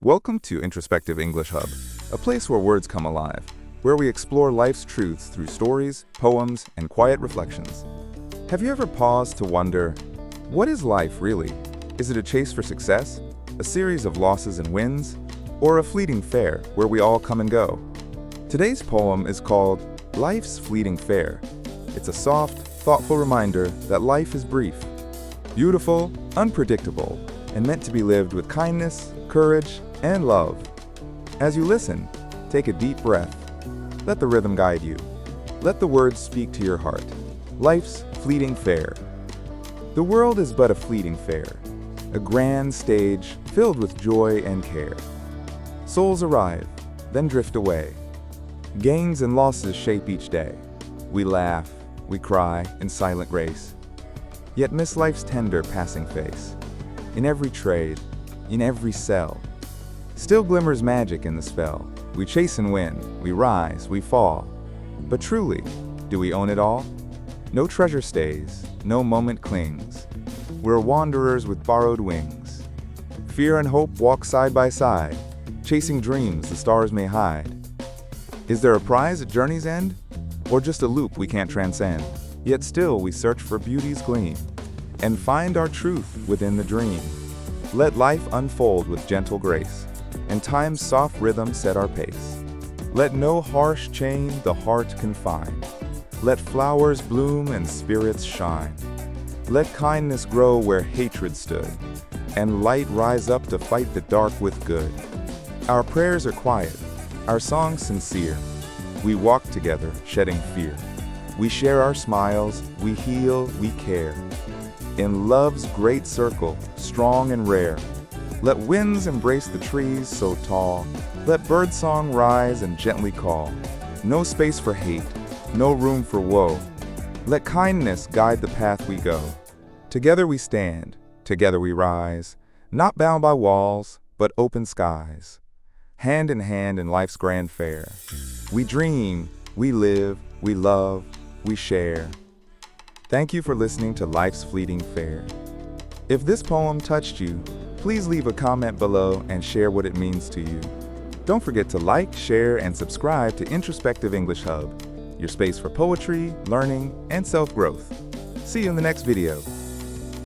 Welcome to Introspective English Hub, a place where words come alive, where we explore life's truths through stories, poems, and quiet reflections. Have you ever paused to wonder, what is life really? Is it a chase for success, a series of losses and wins, or a fleeting fare where we all come and go? Today's poem is called Life's Fleeting Fare. It's a soft, thoughtful reminder that life is brief, beautiful, unpredictable, and meant to be lived with kindness, courage, and love. As you listen, take a deep breath. Let the rhythm guide you. Let the words speak to your heart. Life's fleeting fare. The world is but a fleeting fare, a grand stage filled with joy and care. Souls arrive, then drift away. Gains and losses shape each day. We laugh, we cry in silent grace, yet miss life's tender passing face. In every trade, in every cell, still glimmers magic in the spell. We chase and win, we rise, we fall. But truly, do we own it all? No treasure stays, no moment clings. We're wanderers with borrowed wings. Fear and hope walk side by side, chasing dreams the stars may hide. Is there a prize at journey's end? Or just a loop we can't transcend? Yet still we search for beauty's gleam, and find our truth within the dream. Let life unfold with gentle grace, and time's soft rhythm set our pace. Let no harsh chain the heart confine. Let flowers bloom and spirits shine. Let kindness grow where hatred stood, and light rise up to fight the dark with good. Our prayers are quiet, our songs sincere. We walk together, shedding fear. We share our smiles, we heal, we care. In love's great circle, strong and rare, let winds embrace the trees so tall. Let birdsong rise and gently call. No space for hate, no room for woe. Let kindness guide the path we go. Together we stand, together we rise, not bound by walls, but open skies. Hand in hand in life's grand fair. We dream, we live, we love, we share. Thank you for listening to Life's Fleeting Fare. If this poem touched you, please leave a comment below and share what it means to you. Don't forget to like, share, and subscribe to Introspective English Hub, your space for poetry, learning, and self-growth. See you in the next video.